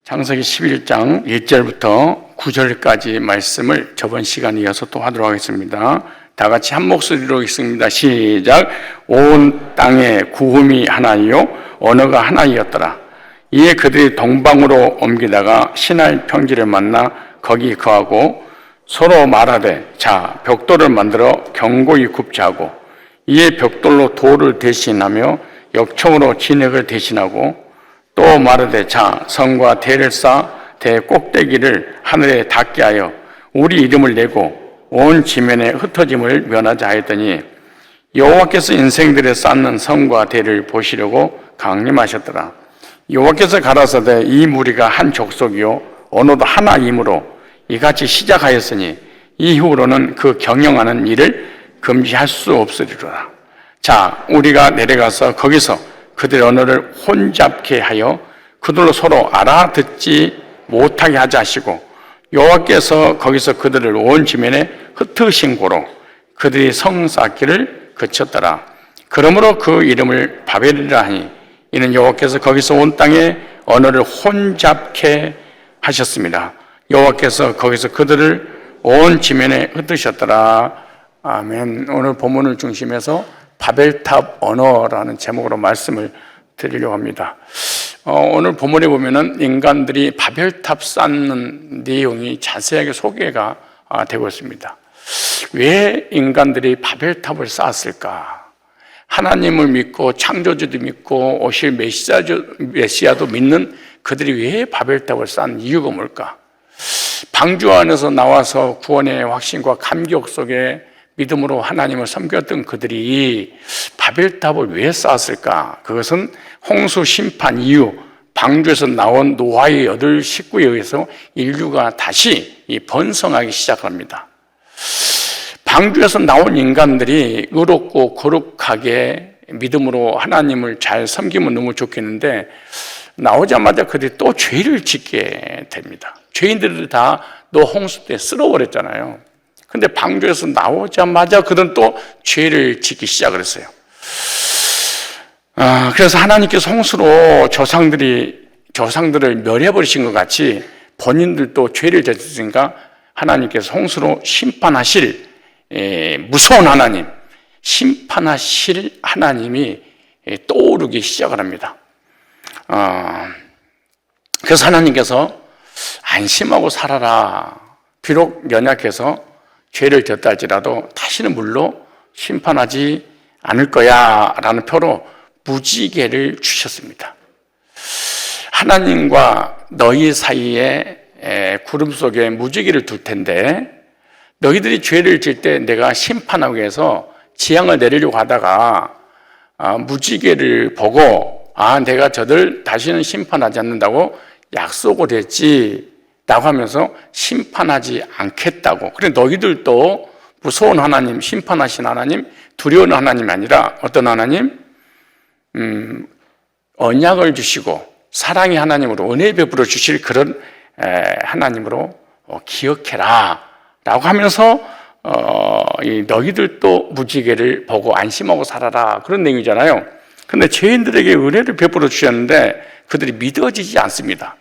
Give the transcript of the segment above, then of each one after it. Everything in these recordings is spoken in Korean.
창세기 11장 1절부터 9절까지 말씀을 저번 시간에 이어서 또 하도록 하겠습니다. 다 같이 한 목소리로 읽습니다. 시작. 온 땅에 구음이 하나이요 언어가 하나이었더라. 이에 그들이 동방으로 옮기다가 시나이 평지를 만나 거기 거하고 서로 말하되 자 벽돌을 만들어 견고히 굽자 하고 이에 벽돌로 돌을 대신하며 역청으로 진흙을 대신하고 또 말하되 자 성과 대를 쌓아 대 꼭대기를 하늘에 닿게 하여 우리 이름을 내고 온 지면에 흩어짐을 면하자 하였더니 여호와께서 인생들에 쌓는 성과 대를 보시려고 강림하셨더라. 여호와께서 가라사대 이 무리가 한 족속이요 언어도 하나이므로 이같이 시작하였으니 이후로는 그 경영하는 일을 금지할 수 없으리로라. 자 우리가 내려가서 거기서 그들의 언어를 혼잡케 하여 그들로 서로 알아듣지 못하게 하자 하시고 여호와께서 거기서 그들을 온 지면에 흩으신 고로 그들이 성 쌓기를 그쳤더라. 그러므로 그 이름을 바벨이라 하니 이는 여호와께서 거기서 온 땅에 언어를 혼잡케 하셨습니다. 여호와께서 거기서 그들을 온 지면에 흩으셨더라. 아멘. 오늘 본문을 중심해서 바벨탑 언어라는 제목으로 말씀을 드리려고 합니다. 오늘 본문에 보면은 인간들이 바벨탑 쌓는 내용이 자세하게 소개가 되고 있습니다. 왜 인간들이 바벨탑을 쌓았을까? 하나님을 믿고 창조주도 믿고 오실 메시아도 믿는 그들이 왜 바벨탑을 쌓는 이유가 뭘까? 방주 안에서 나와서 구원의 확신과 감격 속에 믿음으로 하나님을 섬겼던 그들이 바벨탑을 왜 쌓았을까? 그것은 홍수 심판 이후 방주에서 나온 노아의 8 식구에 의해서 인류가 다시 번성하기 시작합니다. 방주에서 나온 인간들이 의롭고 거룩하게 믿음으로 하나님을 잘 섬기면 너무 좋겠는데 나오자마자 그들이 또 죄를 짓게 됩니다. 죄인들이 다 노아 홍수 때 쓸어버렸잖아요. 근데 방주에서 나오자마자 그들은 또 죄를 짓기 시작을 했어요. 그래서 하나님께서 홍수로 조상들을 멸해버리신 것 같이 본인들도 죄를 짓으니까 하나님께서 홍수로 심판하실 무서운 하나님, 심판하실 하나님이 떠오르기 시작을 합니다. 그래서 하나님께서 안심하고 살아라. 비록 연약해서 죄를 졌다 할지라도 다시는 물로 심판하지 않을 거야 라는 표로 무지개를 주셨습니다. 하나님과 너희 사이에 구름 속에 무지개를 둘 텐데 너희들이 죄를 질 때 내가 심판하기 위해서 재앙을 내리려고 하다가 무지개를 보고 내가 저들 다시는 심판하지 않는다고 약속을 했지 라고 하면서 심판하지 않겠다고. 그래 너희들도 무서운 하나님, 심판하신 하나님, 두려운 하나님이 아니라 어떤 하나님? 언약을 주시고 사랑의 하나님으로 은혜 베풀어 주실 그런 하나님으로 기억해라 라고 하면서 너희들도 무지개를 보고 안심하고 살아라 그런 내용이잖아요. 그런데 죄인들에게 은혜를 베풀어 주셨는데 그들이 믿어지지 않습니다.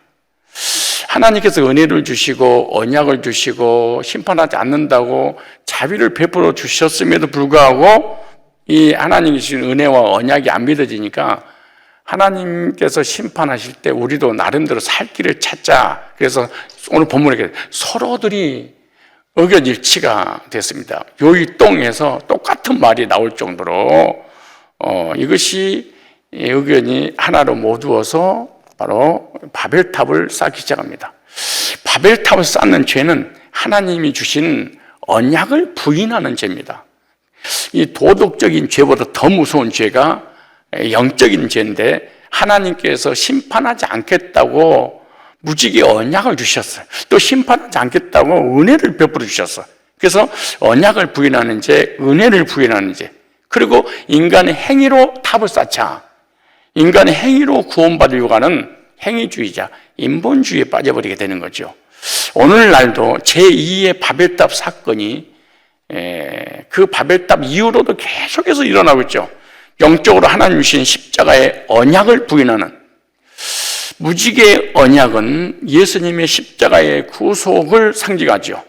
하나님께서 은혜를 주시고 언약을 주시고 심판하지 않는다고 자비를 베풀어 주셨음에도 불구하고 이 하나님이 주신 은혜와 언약이 안 믿어지니까 하나님께서 심판하실 때 우리도 나름대로 살 길을 찾자. 그래서 오늘 본문에 서로들이 의견 일치가 됐습니다. 요이동에서 똑같은 말이 나올 정도로 이것이 의견이 하나로 모두어서 바로 바벨탑을 쌓기 시작합니다. 바벨탑을 쌓는 죄는 하나님이 주신 언약을 부인하는 죄입니다. 이 도덕적인 죄보다 더 무서운 죄가 영적인 죄인데 하나님께서 심판하지 않겠다고 무지개 언약을 주셨어요. 또 심판하지 않겠다고 은혜를 베풀어 주셨어요. 그래서 언약을 부인하는 죄, 은혜를 부인하는 죄, 그리고 인간의 행위로 탑을 쌓자. 인간의 행위로 구원받으려고 하는 행위주의자, 인본주의에 빠져버리게 되는 거죠. 오늘날도 제2의 바벨탑 사건이 그 바벨탑 이후로도 계속해서 일어나고 있죠. 영적으로 하나님 주신 십자가의 언약을 부인하는 무지개 언약은 예수님의 십자가의 구속을 상징하죠.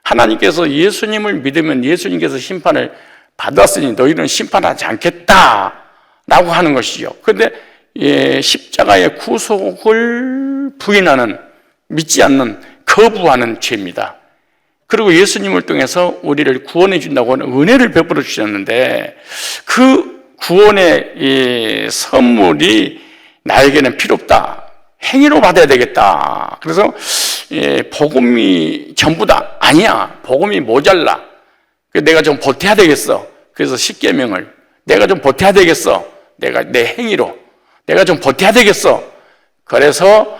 하나님께서 예수님을 믿으면 예수님께서 심판을 받았으니 너희는 심판하지 않겠다라고 하는 것이죠. 그런데 십자가의 구속을 부인하는, 믿지 않는, 거부하는 죄입니다. 그리고 예수님을 통해서 우리를 구원해 준다고 하는 은혜를 베풀어 주셨는데 그 구원의 이 선물이 나에게는 필요 없다. 행위로 받아야 되겠다. 그래서 복음이 전부다. 아니야. 복음이 모자라. 내가 좀 보태야 되겠어. 그래서 십계명을 내가 좀 보태야 되겠어. 내가 내 행위로 내가 좀 보태야 되겠어. 그래서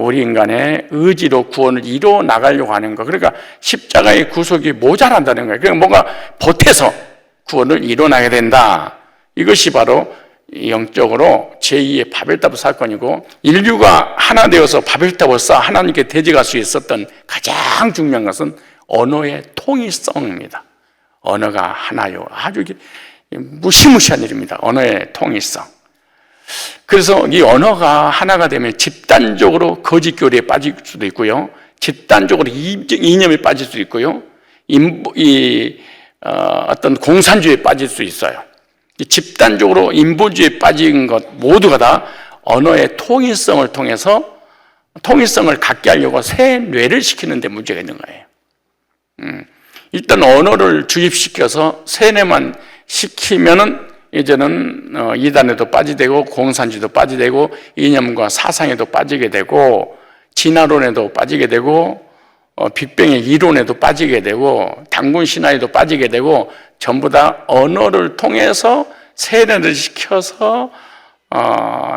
우리 인간의 의지로 구원을 이루어 나가려고 하는 거. 그러니까 십자가의 구속이 모자란다는 거예요. 그러니까 뭔가 보태서 구원을 이루어 나가야 된다. 이것이 바로 영적으로 제2의 바벨탑 사건이고, 인류가 하나 되어서 바벨탑을 쌓아 하나님께 대적할 수 있었던 가장 중요한 것은 언어의 통일성입니다. 언어가 하나요. 아주 무시무시한 일입니다. 언어의 통일성. 그래서 이 언어가 하나가 되면 집단적으로 거짓 교리에 빠질 수도 있고요, 집단적으로 이념에 빠질 수도 있고요, 어떤 공산주의에 빠질 수 있어요. 집단적으로 인본주의에 빠진 것 모두가 다 언어의 통일성을 통해서 통일성을 갖게 하려고 새 뇌를 시키는 데 문제가 있는 거예요. 일단 언어를 주입시켜서 세뇌만 시키면은 이제는 이단에도 빠지게 되고 공산주의도 빠지게 되고 이념과 사상에도 빠지게 되고 진화론에도 빠지게 되고 빅뱅의 이론에도 빠지게 되고 당군 신화에도 빠지게 되고 전부 다 언어를 통해서 세뇌를 시켜서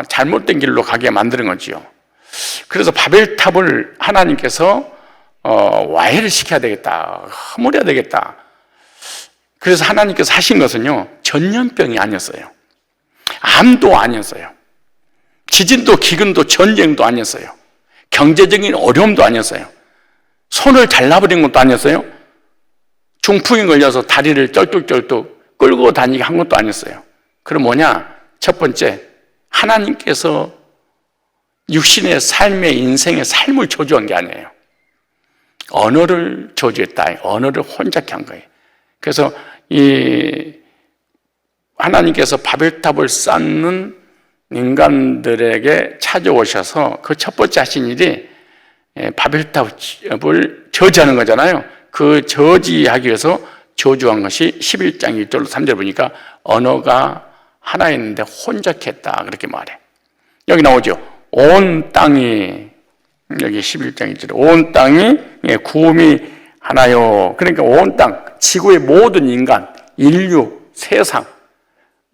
잘못된 길로 가게 만드는 거지요. 그래서 바벨탑을 하나님께서 와해를 시켜야 되겠다, 허물어야 되겠다. 그래서 하나님께서 하신 것은요, 전염병이 아니었어요. 암도 아니었어요. 지진도 기근도 전쟁도 아니었어요. 경제적인 어려움도 아니었어요. 손을 잘라버린 것도 아니었어요. 중풍이 걸려서 다리를 쩔뚝쩔뚝 끌고 다니게 한 것도 아니었어요. 그럼 뭐냐? 첫 번째, 하나님께서 육신의 삶의 인생의 삶을 저주한 게 아니에요. 언어를 저주했다. 언어를 혼잡게 한 거예요. 그래서 이 하나님께서 바벨탑을 쌓는 인간들에게 찾아오셔서 그 첫 번째 하신 일이 바벨탑을 저지하는 거잖아요. 그 저지하기 위해서 저주한 것이 11장 1절로 3절 보니까 언어가 하나였는데 혼잡했다, 그렇게 말해. 여기 나오죠. 온 땅이, 여기 11장 1절에 온 땅이 구음이 하나요. 그러니까 온 땅, 지구의 모든 인간, 인류, 세상,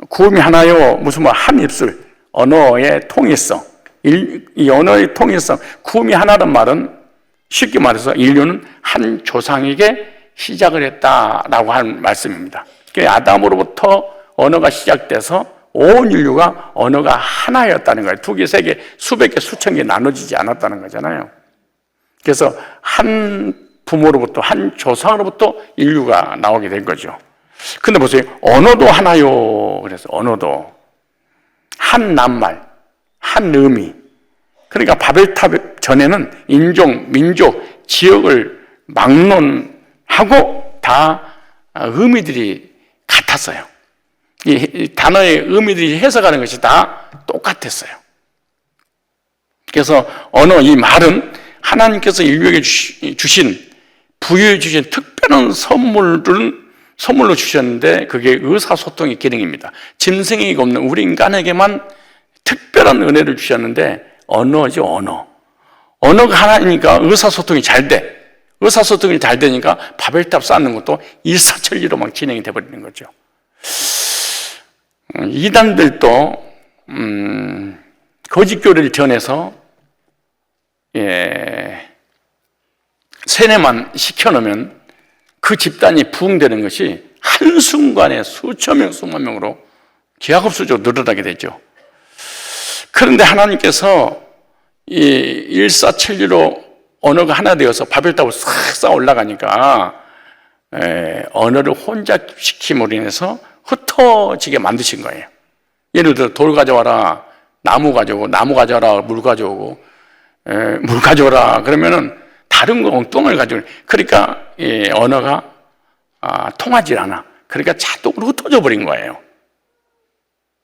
구음이 하나요. 무슨 말, 한 입술, 언어의 통일성. 이 언어의 통일성, 구음이 하나란 말은 쉽게 말해서 인류는 한 조상에게 시작을 했다라고 하는 말씀입니다. 아담으로부터 언어가 시작돼서 온 인류가 언어가 하나였다는 거예요. 두 개, 세 개, 수백 개, 수천 개 나눠지지 않았다는 거잖아요. 그래서 한 부모로부터, 한 조상으로부터 인류가 나오게 된 거죠. 근데 보세요. 언어도 하나요. 그래서 언어도 한 낱말, 한 의미. 그러니까 바벨탑 전에는 인종, 민족, 지역을 막론하고 다 의미들이 같았어요. 이 단어의 의미들이 해석하는 것이 다 똑같았어요. 그래서 언어, 이 말은 하나님께서 인류에게 부여해 주신 특별한 선물로 주셨는데 그게 의사소통의 기능입니다. 짐승이 없는 우리 인간에게만 특별한 은혜를 주셨는데 언어죠, 언어. 언어가 하나니까 의사소통이 잘 돼. 의사소통이 잘 되니까 바벨탑 쌓는 것도 일사천리로 막 진행이 돼버리는 거죠. 이단들도 거짓 교리를 전해서 세뇌만 시켜놓으면 그 집단이 부흥되는 것이 한순간에 수천 명, 수만 명으로 기하급수적으로 늘어나게 되죠. 그런데 하나님께서 이 일사천리로 언어가 하나 되어서 바벨탑을 싹 쌓아 올라가니까 언어를 혼잡시킴으로 인해서 흩어지게 만드신 거예요. 예를 들어 돌 가져와라. 나무 가져오고, 나무 가져와라, 물 가져오고, 물 가져오라 그러면은 다른 거 엉뚱을 가지고, 그러니까 언어가 통하지 않아. 그러니까 자동으로 흩어져 버린 거예요.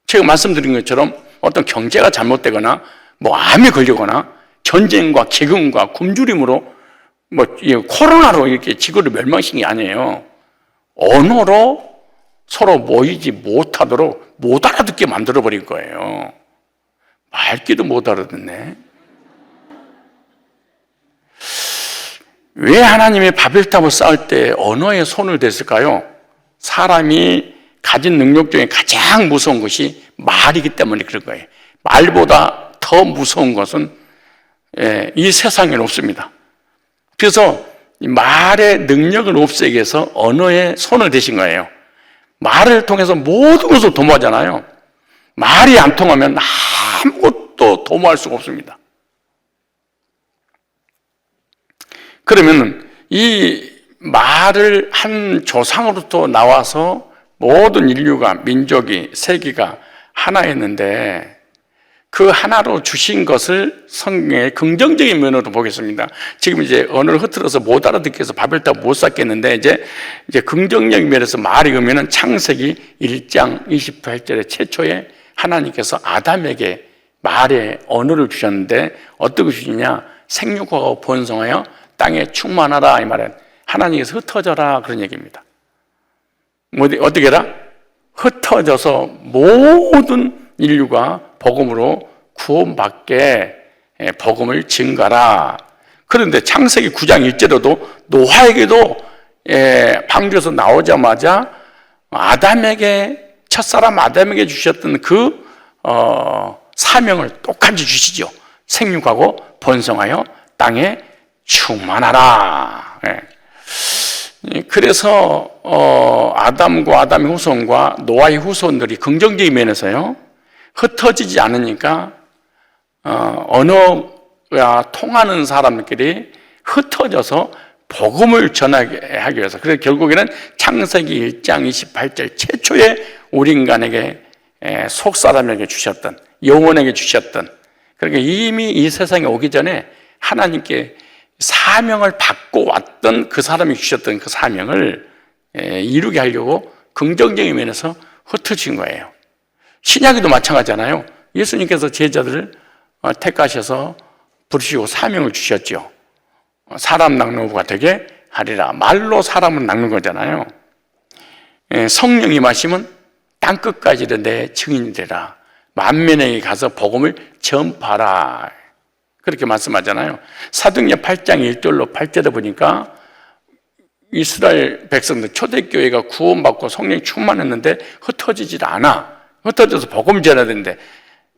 제가 말씀드린 것처럼 어떤 경제가 잘못되거나 뭐 암에 걸리거나 전쟁과 기근과 굶주림으로 뭐 코로나로 이렇게 지구를 멸망시킨 게 아니에요. 언어로 서로 모이지 못하도록 못 알아듣게 만들어 버린 거예요. 말귀도 못 알아듣네. 왜 하나님이 바벨탑을 쌓을 때 언어에 손을 댔을까요? 사람이 가진 능력 중에 가장 무서운 것이 말이기 때문에 그런 거예요. 말보다 더 무서운 것은 이 세상에는 없습니다. 그래서 말의 능력을 없애기 위해서 언어에 손을 대신 거예요. 말을 통해서 모든 것을 도모하잖아요. 말이 안 통하면 아무것도 도모할 수가 없습니다. 그러면 이 말을 한 조상으로부터 나와서 모든 인류가, 민족이, 세계가 하나였는데 그 하나로 주신 것을 성경의 긍정적인 면으로 보겠습니다. 지금 이제 언어를 흐트러서 못 알아듣게 해서 바벨탑 못 쌓겠는데 이제 긍정적인 면에서 말이 그러면은 창세기 1장 28절에 최초에 하나님께서 아담에게 말의 언어를 주셨는데 어떻게 주시냐? 생육하고 번성하여 땅에 충만하라 이 말은 하나님께서 흩어져라 그런 얘기입니다. 어떻게 해라? 흩어져서 모든 인류가 복음으로 구원받게 복음을 증가라. 그런데 창세기 9장 1절에도 노아에게도 방주에서 나오자마자 아담에게 첫사람 아담에게 주셨던 그 사명을 똑같이 주시죠. 생육하고 번성하여 땅에 충만하라. 그래서 아담과 아담의 후손과 노아의 후손들이 긍정적인 면에서요 흩어지지 않으니까 언어가 통하는 사람들끼리 흩어져서 복음을 전하게 하기 위해서 그래서 결국에는 창세기 1장 28절 최초에 우리 인간에게 속사람에게 주셨던 영혼에게 주셨던 그러니까 이미 이 세상에 오기 전에 하나님께 사명을 받고 왔던 그 사람이 주셨던 그 사명을 이루게 하려고 긍정적인 면에서 흩어진 거예요. 신약에도 마찬가지잖아요. 예수님께서 제자들을 택하셔서 부르시고 사명을 주셨죠. 사람 낚는 어부가 되게 하리라. 말로 사람을 낚는 거잖아요. 성령이 마시면 땅끝까지 내 증인이 되라. 만민에게 가서 복음을 전파하라. 그렇게 말씀하잖아요. 사도행전 8장 1절로 8절에 보니까 이스라엘 백성들 초대교회가 구원받고 성령이 충만했는데 흩어지질 않아. 흩어져서 복음을 전해야 되는데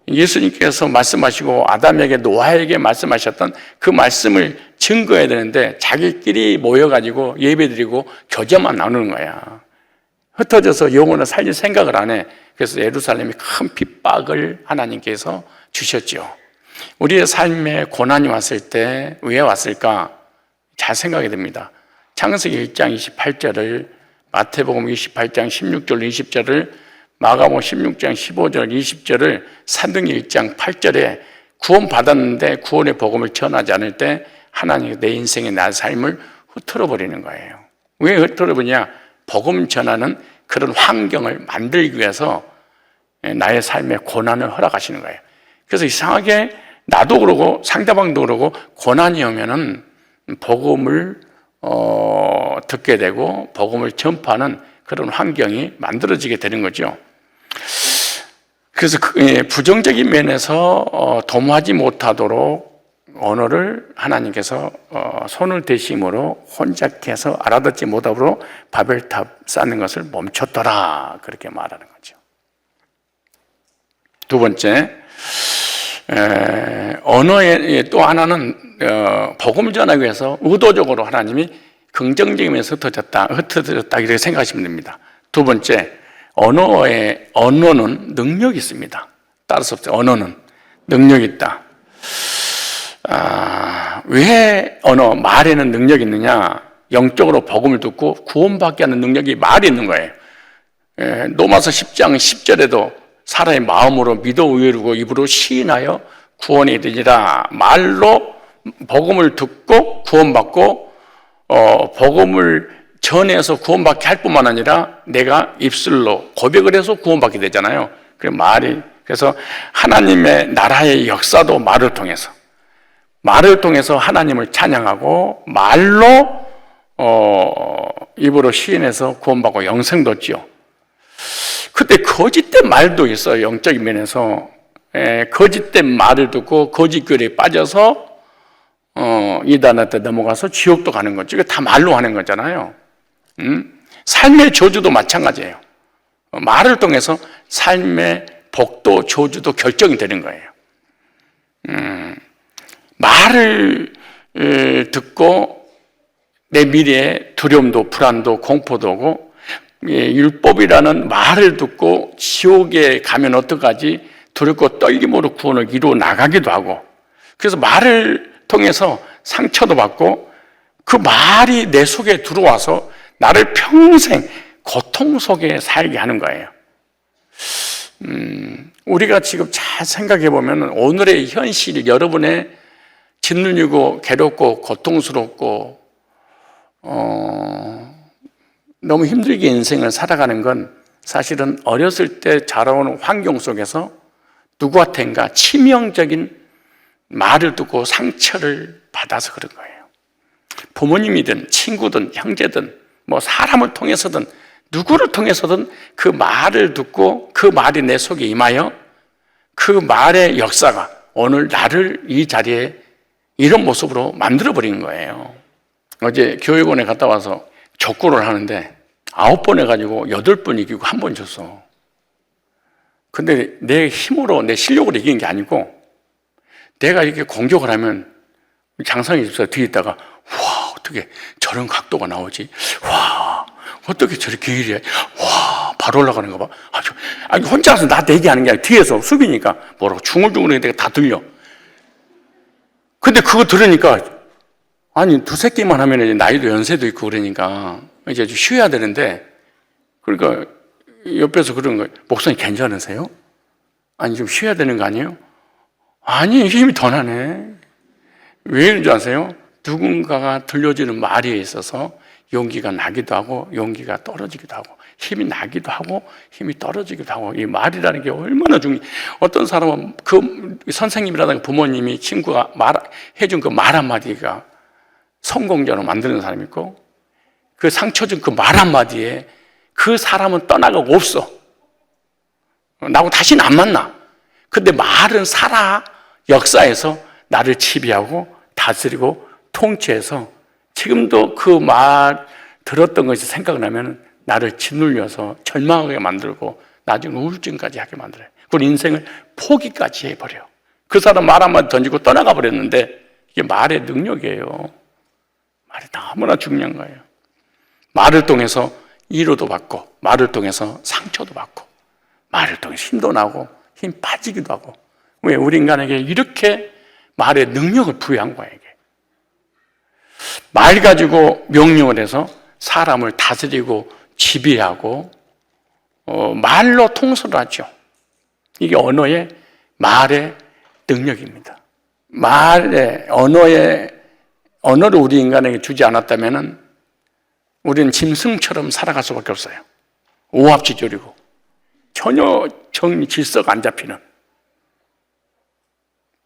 예수님께서 말씀하시고 아담에게 노아에게 말씀하셨던 그 말씀을 증거해야 되는데 자기끼리 모여가지고 예배드리고 교제만 나누는 거야. 흩어져서 영혼을 살릴 생각을 안 해. 그래서 예루살렘이 큰 핍박을 하나님께서 주셨죠. 우리의 삶에 고난이 왔을 때 왜 왔을까? 잘 생각이 듭니다. 창세기 1장 28절을 마태복음 28장 16절 20절을 마가복음 16장 15절 20절을 사도행전 1장 8절에 구원받았는데 구원의 복음을 전하지 않을 때 하나님이 내 인생의 나 삶을 흐트러 버리는 거예요. 왜 흐트러 버리냐? 복음 전하는 그런 환경을 만들기 위해서 나의 삶에 고난을 허락하시는 거예요. 그래서 이상하게 나도 그러고 상대방도 그러고 고난이 오면은 복음을 듣게 되고 복음을 전파하는 그런 환경이 만들어지게 되는 거죠. 그래서 부정적인 면에서 도모하지 못하도록 언어를 하나님께서 손을 대심으로 혼잡해서 알아듣지 못하도록 바벨탑 쌓는 것을 멈췄더라 그렇게 말하는 거죠. 두 번째, 언어의 또 하나는 복음을 전하기 위해서 의도적으로 하나님이 긍정적인 면에서 흩어졌다 이렇게 생각하시면 됩니다. 두 번째, 언어는 능력이 있습니다. 따를 수 없어요. 언어는 능력이 있다. 왜 말에는 능력이 있느냐? 영적으로 복음을 듣고 구원받게 하는 능력이 말이 있는 거예요. 로마서 10장 10절에도 사람의 마음으로 믿어 의뢰하고 입으로 시인하여 구원이 되리라. 말로 복음을 듣고 구원받고 복음을 전해서 구원받게 할 뿐만 아니라 내가 입술로 고백을 해서 구원받게 되잖아요. 그래서 하나님의 나라의 역사도 말을 통해서 하나님을 찬양하고 말로 입으로 시인해서 구원받고 영생도 얻지요. 그때 거짓된 말도 있어요. 영적인 면에서 거짓된 말을 듣고 거짓 교리에 빠져서 이단한테 넘어가서 지옥도 가는 거죠. 이거 다 말로 하는 거잖아요. 삶의 저주도 마찬가지예요. 말을 통해서 삶의 복도 저주도 결정이 되는 거예요. 말을 듣고 내 미래에 두려움도 불안도 공포도 오고, 율법이라는 말을 듣고 지옥에 가면 어떡하지 두렵고 떨림으로 구원을 이루어 나가기도 하고, 그래서 말을 통해서 상처도 받고 그 말이 내 속에 들어와서 나를 평생 고통 속에 살게 하는 거예요. 우리가 지금 잘 생각해 보면 오늘의 현실이 여러분의 짓눌리고 괴롭고 고통스럽고 너무 힘들게 인생을 살아가는 건 사실은 어렸을 때 자라오는 환경 속에서 누구한테인가 치명적인 말을 듣고 상처를 받아서 그런 거예요. 부모님이든 친구든 형제든 뭐 사람을 통해서든 누구를 통해서든 그 말을 듣고 그 말이 내 속에 임하여 그 말의 역사가 오늘 나를 이 자리에 이런 모습으로 만들어버린 거예요. 어제 교육원에 갔다 와서 족구를 하는데 9번 해가지고 8번 이기고 1번 졌어. 근데 내 힘으로 내 실력으로 이긴 게 아니고 내가 이렇게 공격을 하면 장상이 집사 뒤에 있다가 와 어떻게 저런 각도가 나오지? 와 어떻게 저렇게 일이야? 와 바로 올라가는 거 봐. 아니 혼자서 나 얘기하는 게 아니라 뒤에서 수비니까 뭐라고 중얼중얼 내가 다 들려. 근데 그거 들으니까 아니 두세 게임만 하면 이제 나이도 연세도 있고 그러니까 이제 좀 쉬어야 되는데, 그러니까 옆에서 그러는 거예요. 목사님 괜찮으세요? 아니 좀 쉬어야 되는 거 아니에요? 아니 힘이 더 나네. 왜 이런 줄 아세요? 누군가가 들려주는 말에 있어서 용기가 나기도 하고 용기가 떨어지기도 하고 힘이 나기도 하고 힘이 떨어지기도 하고, 이 말이라는 게 얼마나 중요해요. 어떤 사람은 그 선생님이라든가 부모님이 친구가 해준 그 말 한마디가 성공자로 만드는 사람이 있고, 그 상처 준 그 말 한마디에 그 사람은 떠나가고 없어. 나하고 다시는 안 만나. 근데 말은 살아. 역사에서 나를 지배하고 다스리고 통치해서 지금도 그 말 들었던 것이 생각나면 나를 짓눌려서 절망하게 만들고 나중에 우울증까지 하게 만들어요. 그리고 인생을 포기까지 해버려. 그 사람 말 한마디 던지고 떠나가 버렸는데 이게 말의 능력이에요. 말이 너무나 중요한 거예요. 말을 통해서 위로도 받고 말을 통해서 상처도 받고 말을 통해서 힘도 나고 힘 빠지기도 하고. 왜? 우리 인간에게 이렇게 말의 능력을 부여한 거예요. 이게. 말 가지고 명령을 해서 사람을 다스리고 지배하고 말로 통솔을 하죠. 이게 말의 능력입니다. 언어를 우리 인간에게 주지 않았다면 우리는 짐승처럼 살아갈 수밖에 없어요. 오합지졸이고 전혀 질서가 안 잡히는.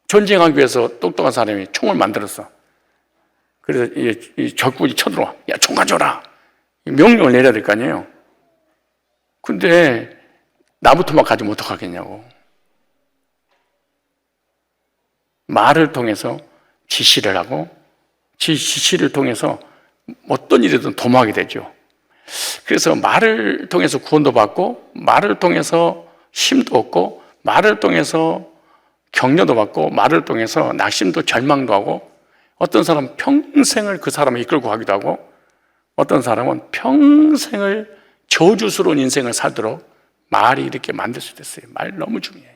전쟁하기 위해서 똑똑한 사람이 총을 만들었어. 그래서 이 적군이 쳐들어와. 야, 총 가져라. 명령을 내려야 될 거 아니에요. 근데 나부터 막 가지면 어떡하겠냐고. 말을 통해서 지시를 하고 지시를 통해서 어떤 일이든 도모하게 되죠. 그래서 말을 통해서 구원도 받고 말을 통해서 힘도 얻고 말을 통해서 격려도 받고 말을 통해서 낙심도 절망도 하고, 어떤 사람은 평생을 그 사람을 이끌고 가기도 하고 어떤 사람은 평생을 저주스러운 인생을 살도록 말이 이렇게 만들 수 있어요. 말 너무 중요해요.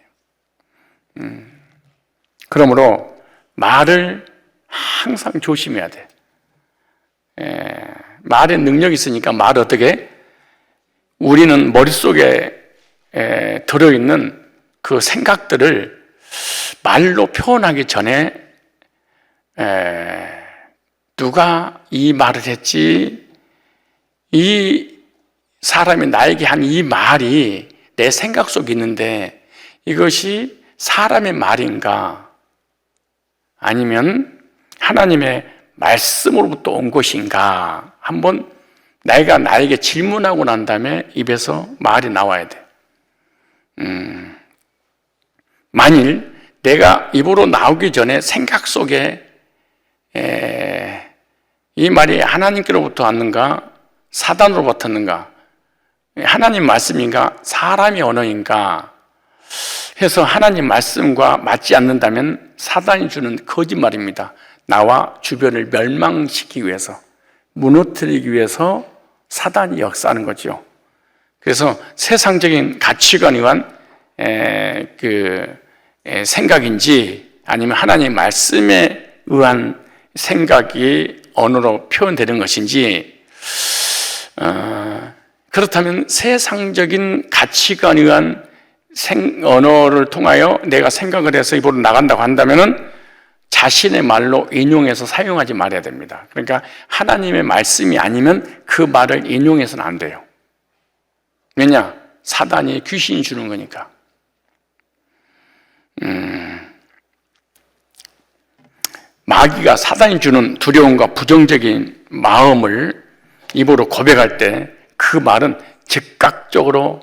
그러므로 말을 항상 조심해야 돼. 말에 능력이 있으니까 말을 어떻게? 우리는 머릿속에 들어있는 그 생각들을 말로 표현하기 전에 누가 이 말을 했지? 이 사람이 나에게 한 이 말이 내 생각 속에 있는데 이것이 사람의 말인가? 아니면 하나님의 말씀으로부터 온 것인가? 한번 내가 나에게 질문하고 난 다음에 입에서 말이 나와야 돼. 만일 내가 입으로 나오기 전에 생각 속에 이 말이 하나님께로부터 왔는가? 사단으로부터 왔는가? 하나님 말씀인가? 사람의 언어인가? 해서 하나님 말씀과 맞지 않는다면 사단이 주는 거짓말입니다. 나와 주변을 멸망시키기 위해서, 무너뜨리기 위해서 사단이 역사하는 거죠. 그래서 세상적인 가치관에 의한 생각인지 아니면 하나님의 말씀에 의한 생각이 언어로 표현되는 것인지, 그렇다면 세상적인 가치관에 의한 언어를 통하여 내가 생각을 해서 입으로 나간다고 한다면은 자신의 말로 인용해서 사용하지 말아야 됩니다. 그러니까 하나님의 말씀이 아니면 그 말을 인용해서는 안 돼요. 왜냐? 사단이 귀신이 주는 거니까. 마귀가 사단이 주는 두려움과 부정적인 마음을 입으로 고백할 때 그 말은 즉각적으로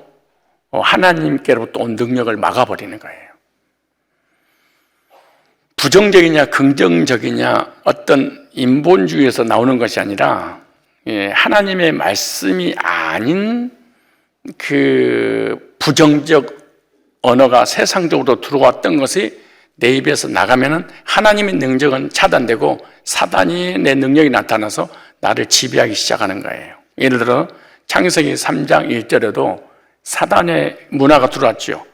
하나님께로부터 온 능력을 막아버리는 거예요. 부정적이냐 긍정적이냐 어떤 인본주의에서 나오는 것이 아니라 하나님의 말씀이 아닌 그 부정적 언어가 세상적으로 들어왔던 것이 내 입에서 나가면은 하나님의 능력은 차단되고 사단이 내 능력이 나타나서 나를 지배하기 시작하는 거예요. 예를 들어 창세기 3장 1절에도 사단의 문화가 들어왔죠.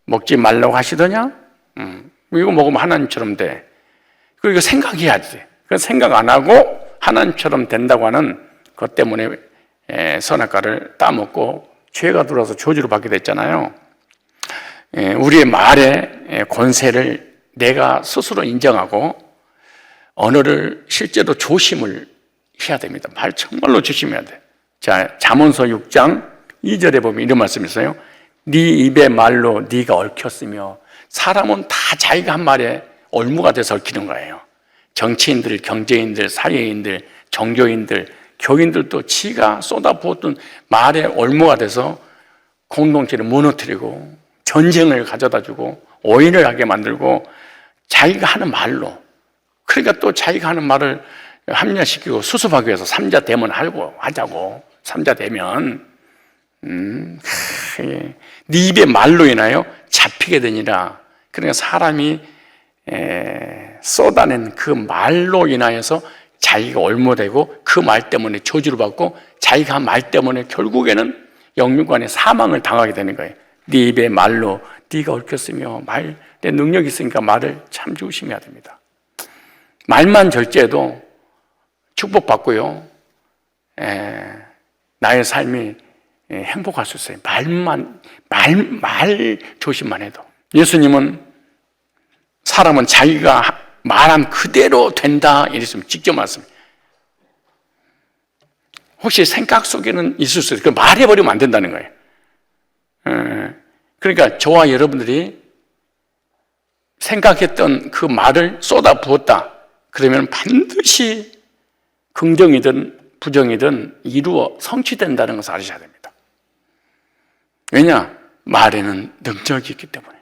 먹지 말라고 하시더냐? 이거 먹으면 하나님처럼 돼. 그리고 생각해야지. 그 생각 안 하고 하나님처럼 된다고 하는 것 때문에 선악과를 따먹고 죄가 들어와서 저주를 받게 됐잖아요. 우리의 말의 권세를 내가 스스로 인정하고 언어를 실제로 조심을 해야 됩니다. 말 정말로 조심해야 돼. 자, 잠언서 6장 2절에 보면 이런 말씀이 있어요. 네 입의 말로 네가 얽혔으며. 사람은 다 자기가 한 말에 올무가 돼서 얽히는 거예요. 정치인들, 경제인들, 사회인들, 종교인들, 교인들도 지가 쏟아부었던 말에 올무가 돼서 공동체를 무너뜨리고 전쟁을 가져다주고 오인을 하게 만들고 자기가 하는 말로, 그러니까 또 자기가 하는 말을 합리화시키고 수습하기 위해서 삼자 대면 하자고. 삼자 대면 네 입의 말로 인하여 잡히게 되니라. 그러니까 사람이 쏟아낸 그 말로 인하여서 자기가 올무되고 그 말 때문에 저주를 받고 자기가 한 말 때문에 결국에는 영육간에 사망을 당하게 되는 거예요. 네 입의 말로 네가 얽혔으며. 말에 능력이 있으니까 말을 참 조심해야 됩니다. 말만 절제해도 축복받고요, 나의 삶이 행복할 수 있어요. 말 조심만 해도. 예수님은 사람은 자기가 말한 그대로 된다 이랬으면 직접 말씀해요. 혹시 생각 속에는 있을 수 있어요. 말해버리면 안 된다는 거예요. 그러니까 저와 여러분들이 생각했던 그 말을 쏟아 부었다 그러면 반드시 긍정이든 부정이든 이루어 성취된다는 것을 아셔야 됩니다. 왜냐? 말에는 능력이 있기 때문에.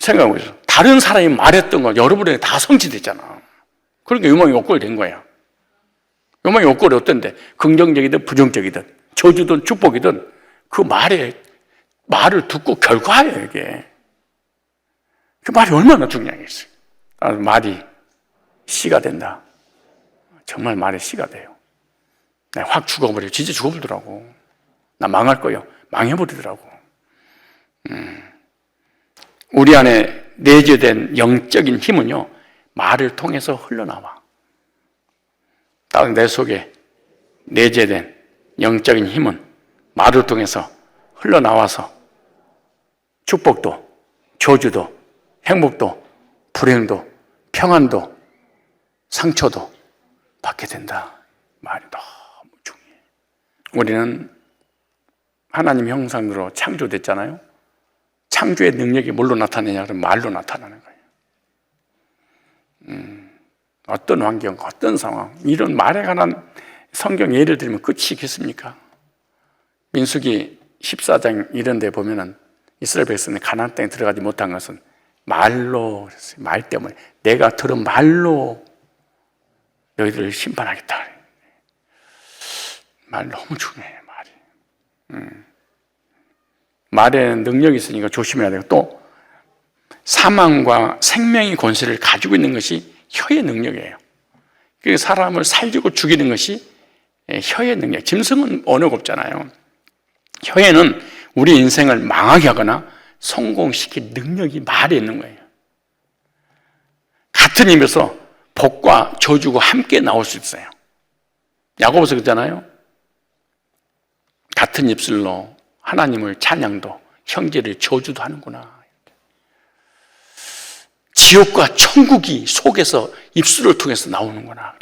생각해보세요. 다른 사람이 말했던 거 여러분에게 다 성취됐잖아. 그러니까 요망이 욕골이 된 거야. 요망이 욕골이 어떤데? 긍정적이든 부정적이든 저주든 축복이든 그 말을 듣고 결과예요, 이게. 그 말이 얼마나 중요하겠어요. 말이 씨가 된다. 정말 말이 씨가 돼요. 내가 확 죽어버려요. 진짜 죽어버리더라고. 나 망할 거예요. 망해버리더라고. 우리 안에 내재된 영적인 힘은요, 말을 통해서 흘러나와. 내 속에 내재된 영적인 힘은 말을 통해서 흘러나와서 축복도, 저주도, 행복도, 불행도, 평안도, 상처도 받게 된다. 말이 너무 중요해. 우리는 하나님 형상으로 창조됐잖아요. 창조의 능력이 뭘로 나타내냐? 그러면 말로 나타나는 거예요. 어떤 환경, 어떤 상황, 이런 말에 관한 성경 예를 들면 끝이 있겠습니까? 민수기 14장 이런 데 보면은 이스라엘 백성이 가나안 땅에 들어가지 못한 것은 말로 그랬어요. 말 때문에 내가 들은 말로 너희들을 심판하겠다. 말 너무 중요해. 말이. 말에는 능력이 있으니까 조심해야 되고, 또 사망과 생명의 권세를 가지고 있는 것이 혀의 능력이에요. 그 사람을 살리고 죽이는 것이 혀의 능력. 짐승은 언어가 없잖아요. 혀에는 우리 인생을 망하게 하거나 성공시킬 능력이 말에 있는 거예요. 같은 입에서 복과 저주가 함께 나올 수 있어요. 야고보서 그러잖아요. 같은 입술로 하나님을 찬양도 형제를 저주도 하는구나. 지옥과 천국이 속에서 입술을 통해서 나오는구나.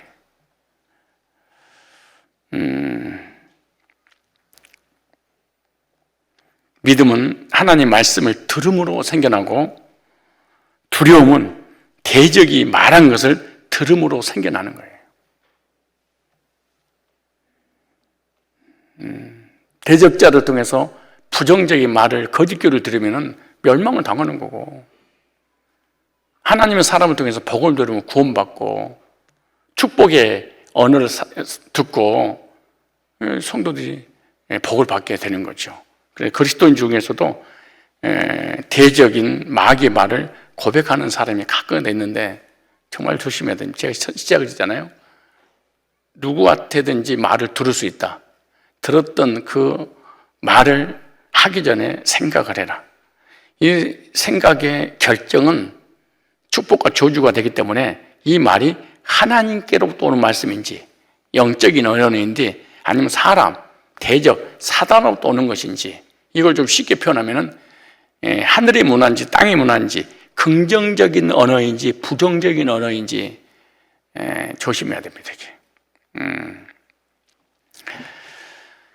믿음은 하나님 말씀을 들음으로 생겨나고, 두려움은 대적이 말한 것을 들음으로 생겨나는 거예요. 대적자를 통해서 부정적인 말을, 거짓교를 들으면 멸망을 당하는 거고, 하나님의 사람을 통해서 복을 들으면 구원받고 축복의 언어를 듣고 성도들이 복을 받게 되는 거죠. 그래서 그리스도인 중에서도 대적인 마귀의 말을 고백하는 사람이 가끔 있는데 정말 조심해야 됩니다. 제가 시작을 했잖아요. 누구한테든지 말을 들을 수 있다. 들었던 그 말을 하기 전에 생각을 해라. 이 생각의 결정은 축복과 저주가 되기 때문에 이 말이 하나님께로부터 오는 말씀인지, 영적인 언어인지, 아니면 사람, 대적, 사단으로부터 오는 것인지, 이걸 좀 쉽게 표현하면 하늘의 문화인지 땅의 문화인지, 긍정적인 언어인지 부정적인 언어인지 조심해야 됩니다. 이게.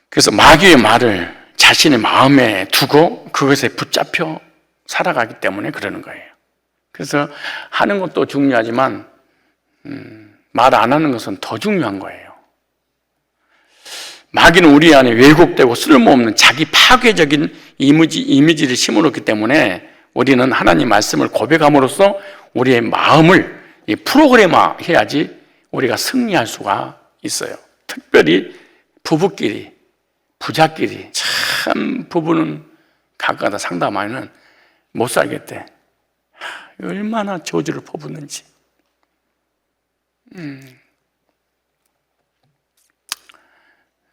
그래서 마귀의 말을 자신의 마음에 두고 그것에 붙잡혀 살아가기 때문에 그러는 거예요. 그래서 하는 것도 중요하지만 말 안 하는 것은 더 중요한 거예요. 마귀는 우리 안에 왜곡되고 쓸모없는 자기 파괴적인 이미지를 심어놓기 때문에 우리는 하나님 말씀을 고백함으로써 우리의 마음을 프로그램화해야지 우리가 승리할 수가 있어요. 특별히 부부끼리, 부자끼리, 참 부부는 가까다 상담하면 못 살겠대. 얼마나 저주를 퍼붓는지.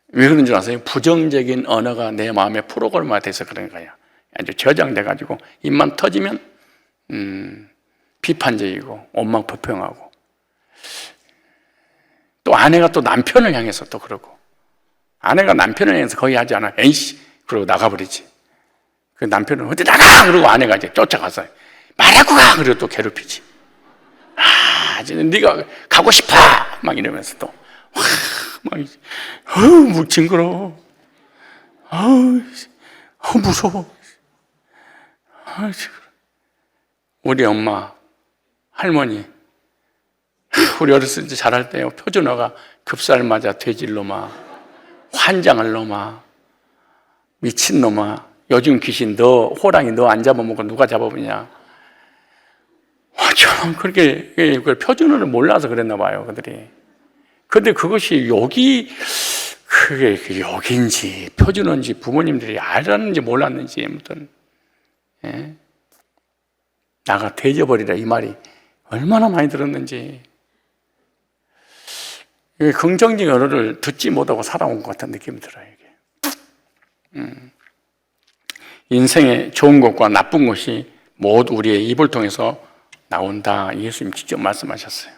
왜 그런 줄 아세요? 부정적인 언어가 내 마음에 프로그램화 돼서 그런 거야. 아주 저장돼가지고 입만 터지면 비판적이고 원망불평하고, 또 아내가 또 남편을 향해서 또 그러고, 아내가 남편을 향해서 거의 하지 않아. 에이씨! 그러고 나가버리지. 그 남편은 어디 나가! 그러고 아내가 이제 쫓아가서 말하고 가! 그리고 또 괴롭히지. 네가 가고 싶어! 막 이러면서 또 막 징그러워. 무서워. 우리 엄마, 할머니, 우리 어렸을 때 잘할 때요, 표준어가 급살 맞아 돼질 놈아, 환장할 놈아, 미친 놈아, 요즘 귀신 너, 호랑이 너 안 잡아먹고 누가 잡아보냐. 참 그렇게 표준어를 몰라서 그랬나 봐요, 그들이. 근데 그것이 그게 욕인지 표준어인지 부모님들이 알았는지 몰랐는지, 아무튼 나가 돼져버리라 이 말이 얼마나 많이 들었는지. 긍정적인 언어를 듣지 못하고 살아온 것 같은 느낌이 들어요. 이게. 인생의 좋은 것과 나쁜 것이 모두 우리의 입을 통해서 나온다. 예수님 직접 말씀하셨어요.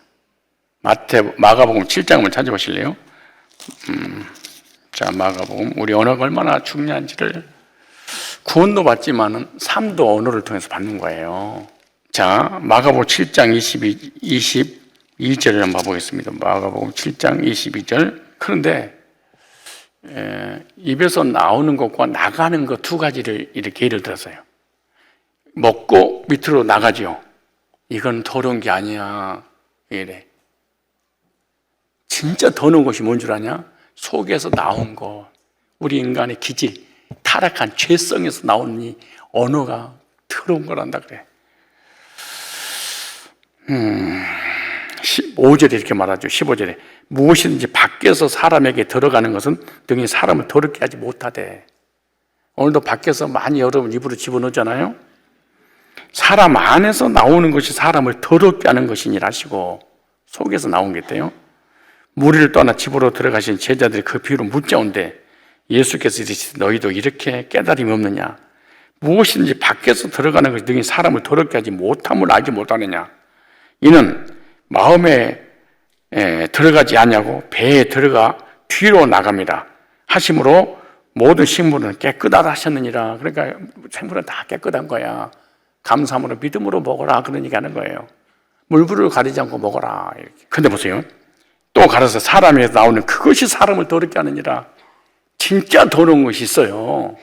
마가복음 7장 한번 찾아보실래요? 자, 마가복음, 우리 언어가 얼마나 중요한지를 구원도 받지만은 삶도 언어를 통해서 받는 거예요. 자, 마가복음 7장 22절을 한번 봐보겠습니다. 마가복음 7장 22절. 그런데 입에서 나오는 것과 나가는 것 두 가지를 이렇게 예를 들었어요. 먹고 밑으로 나가죠. 이건 더러운 게 아니야. 이래. 진짜 더러운 것이 뭔 줄 아냐? 속에서 나온 것. 우리 인간의 기질, 타락한 죄성에서 나오는 이 언어가 더러운 거란다 그래. 15절에 이렇게 말하죠. 15절에 무엇이든지 밖에서 사람에게 들어가는 것은 등이 사람을 더럽게 하지 못하되. 오늘도 밖에서 많이 여러분 입으로 집어넣잖아요. 사람 안에서 나오는 것이 사람을 더럽게 하는 것이니라 하시고 속에서 나온 게 있대요. 무리를 떠나 집으로 들어가신 제자들이 그 비유로 묻자온데 예수께서 이르시되 너희도 이렇게 깨달음이 없느냐? 무엇이든지 밖에서 들어가는 것이 등이 사람을 더럽게 하지 못함을 알지 못하느냐? 이는 마음에 들어가지 않냐고 배에 들어가 뒤로 나갑니다 하심으로 모든 식물은 깨끗하다 하셨느니라. 그러니까 생물은 다 깨끗한 거야. 감사함으로 믿음으로 먹어라 그런 얘기 하는 거예요. 물불을 가리지 않고 먹어라 이렇게. 근데 보세요, 또 가려서 사람에서 나오는 그것이 사람을 더럽게 하느니라. 진짜 더러운 것이 있어요.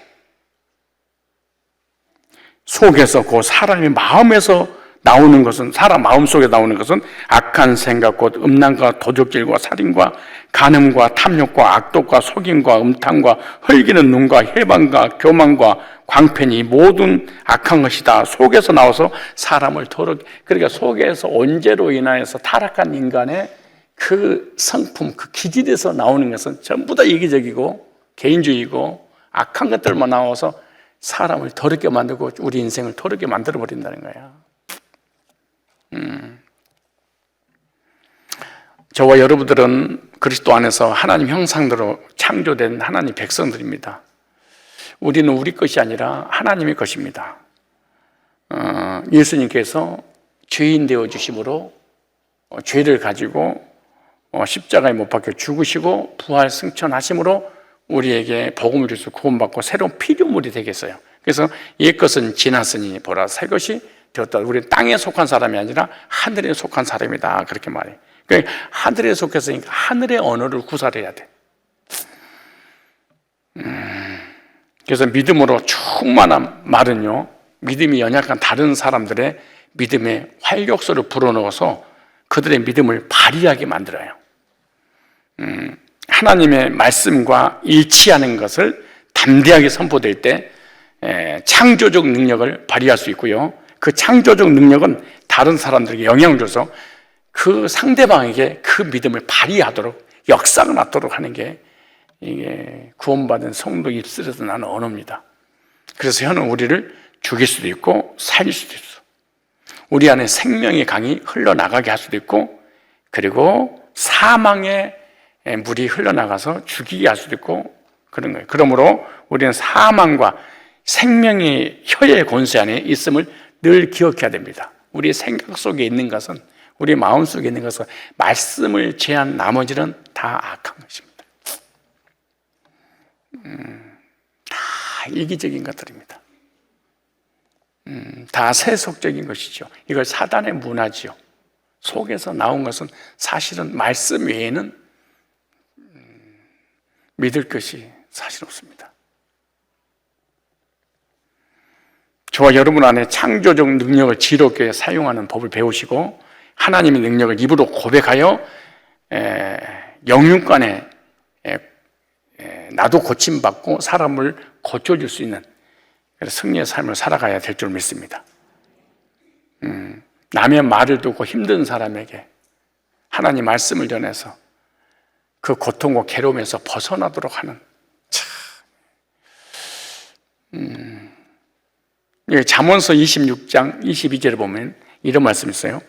속에서 그 사람의 마음에서 나오는 것은, 사람 마음속에 나오는 것은 악한 생각, 곧 음란과 도적질과 살인과 간음과 탐욕과 악독과 속임과 음탕과 헐기는 눈과 해방과 교만과 광팬이 모든 악한 것이다. 속에서 나와서 사람을 더럽게. 그러니까 속에서 언제로 인하여서 타락한 인간의 그 성품, 그 기질에서 나오는 것은 전부 다 이기적이고 개인주의고 악한 것들만 나와서 사람을 더럽게 만들고 우리 인생을 더럽게 만들어 버린다는 거야. 저와 여러분들은 그리스도 안에서 하나님 형상대로 창조된 하나님 백성들입니다. 우리는 우리 것이 아니라 하나님의 것입니다. 예수님께서 죄인 되어 주심으로 죄를 가지고 십자가에 못 박혀 죽으시고 부활 승천하심으로 우리에게 복음을 주셔서 구원받고 새로운 피조물이 되겠어요. 그래서 옛것은 지났으니 보라 새 것이 되었다. 우리는 땅에 속한 사람이 아니라 하늘에 속한 사람이다. 그렇게 말해요. 그러니까 하늘에 속했으니까 하늘의 언어를 구사해야 돼. 그래서 믿음으로 충만한 말은요, 믿음이 연약한 다른 사람들의 믿음의 활력소를 불어넣어서 그들의 믿음을 발휘하게 만들어요. 하나님의 말씀과 일치하는 것을 담대하게 선포될 때 창조적 능력을 발휘할 수 있고요. 그 창조적 능력은 다른 사람들에게 영향을 줘서 그 상대방에게 그 믿음을 발휘하도록 역사가 나도록 하는 게 이게 구원받은 성도 입술에서 나는 언어입니다. 그래서 혀는 우리를 죽일 수도 있고 살릴 수도 있어. 우리 안에 생명의 강이 흘러나가게 할 수도 있고, 그리고 사망의 물이 흘러나가서 죽이게 할 수도 있고 그런 거예요. 그러므로 우리는 사망과 생명의 혀의 권세 안에 있음을 늘 기억해야 됩니다. 우리 생각 속에 있는 것은, 우리 마음 속에 있는 것은 말씀을 제한 나머지는 다 악한 것입니다. 다 이기적인 것들입니다. 다 세속적인 것이죠. 이걸 사단의 문화지요. 속에서 나온 것은 사실은 말씀 외에는 믿을 것이 사실 없습니다. 저와 여러분 안에 창조적 능력을 지롭게 사용하는 법을 배우시고 하나님의 능력을 입으로 고백하여 영육간에 나도 고침받고 사람을 고쳐줄 수 있는 승리의 삶을 살아가야 될 줄 믿습니다. 남의 말을 듣고 힘든 사람에게 하나님 말씀을 전해서 그 고통과 괴로움에서 벗어나도록 하는, 잠언서 26장 22절에 보면 이런 말씀이 있어요.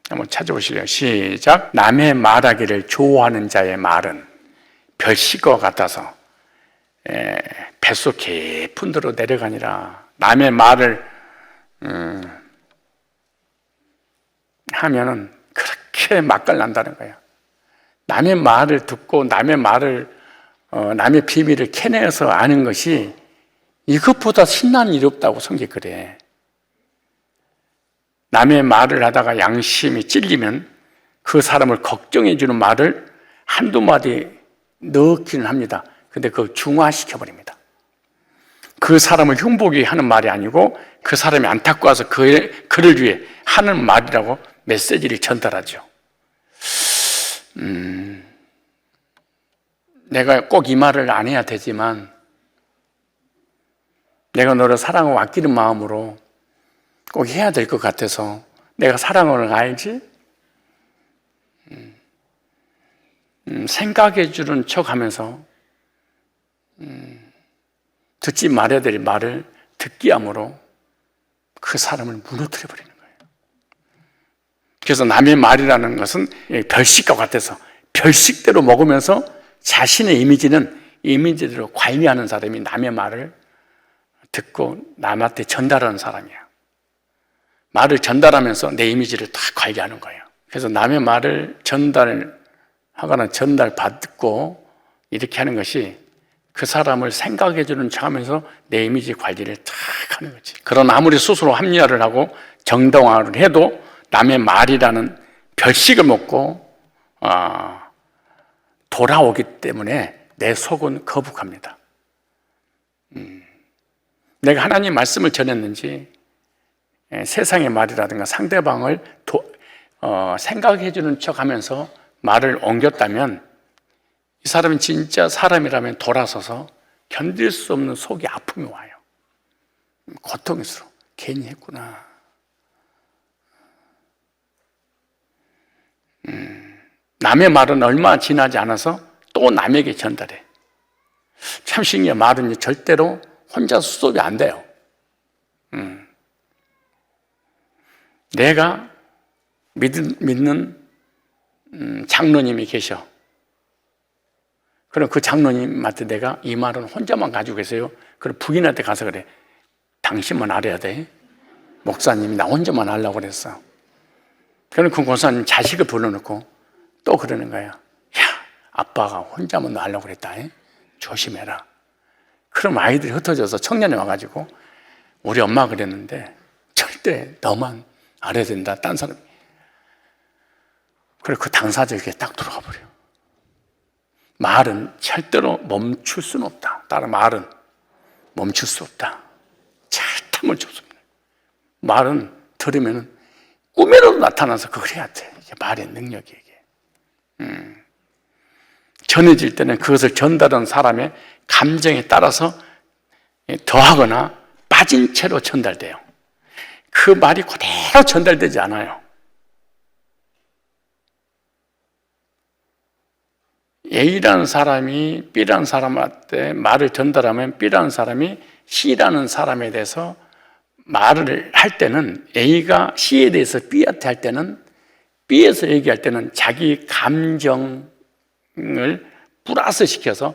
한번 찾아보실래요? 시작. 남의 말하기를 좋아하는 자의 말은 별식과 같아서 뱃속 깊은 데로 내려가니라. 남의 말을 하면은 그렇게 맛깔난다는 거야. 남의 말을 듣고 남의 말을 남의 비밀을 캐내서 아는 것이 이것보다 신나는 일이 없다고 성경이 그래. 남의 말을 하다가 양심이 찔리면 그 사람을 걱정해 주는 말을 한두 마디 넣기는 합니다. 근데 그걸 중화시켜버립니다. 그 사람을 흉보게 하는 말이 아니고 그 사람이 안타까워서 그를 위해 하는 말이라고 메시지를 전달하죠. 내가 꼭 이 말을 안 해야 되지만 내가 너를 사랑하고 아끼는 마음으로 꼭 해야 될 것 같아서 내가 사랑하는 걸 알지? 생각해 주는 척 하면서 듣지 말아야 될 말을 듣게 함으로 그 사람을 무너뜨려 버리는 거예요. 그래서 남의 말이라는 것은 별식과 같아서 별식대로 먹으면서 자신의 이미지는 이미지대로 관리하는 사람이 남의 말을 듣고 남한테 전달하는 사람이야. 말을 전달하면서 내 이미지를 다 관리하는 거예요. 그래서 남의 말을 전달하거나 전달받고 이렇게 하는 것이 그 사람을 생각해 주는 척 하면서 내 이미지 관리를 탁 하는 거지. 그러나 아무리 스스로 합리화를 하고 정당화를 해도 남의 말이라는 별식을 먹고 돌아오기 때문에 내 속은 거북합니다. 내가 하나님 말씀을 전했는지 세상의 말이라든가 상대방을 생각해 주는 척 하면서 말을 옮겼다면 이 사람은 진짜 사람이라면 돌아서서 견딜 수 없는 속의 아픔이 와요. 고통스러워. 괜히 했구나. 남의 말은 얼마 지나지 않아서 또 남에게 전달해. 참 신기해. 말은 절대로 혼자 수습이 안 돼요. 내가 믿는 장로님이 계셔. 그럼 그 장로님한테 내가 이 말은 혼자만 가지고 계세요. 그럼 부인한테 가서 그래. 당신만 알아야 돼. 목사님이 나 혼자만 하려고 그랬어. 그럼 그 권사님 자식을 불러놓고 또 그러는 거야. 야, 아빠가 혼자만 하려고 그랬다. 조심해라. 그럼 아이들이 흩어져서 청년이 와가지고 우리 엄마가 그랬는데 절대 너만 알아야 된다. 딴 사람이. 그래 그 당사자에게 딱 들어가 버려. 말은 절대로 멈출 수는 없다. 따라 말은 멈출 수 없다. 절대 멈출 수 없다. 말은 들으면 꿈에라도 나타나서 그걸 해야 돼. 이게 말의 능력이 이게. 전해질 때는 그것을 전달한 사람의 감정에 따라서 더하거나 빠진 채로 전달돼요. 그 말이 그대로 전달되지 않아요. A라는 사람이 B라는 사람한테 말을 전달하면 B라는 사람이 C라는 사람에 대해서 말을 할 때는 A가 C에 대해서 B한테 할 때는 B에서 얘기할 때는 자기 감정을 플러스 시켜서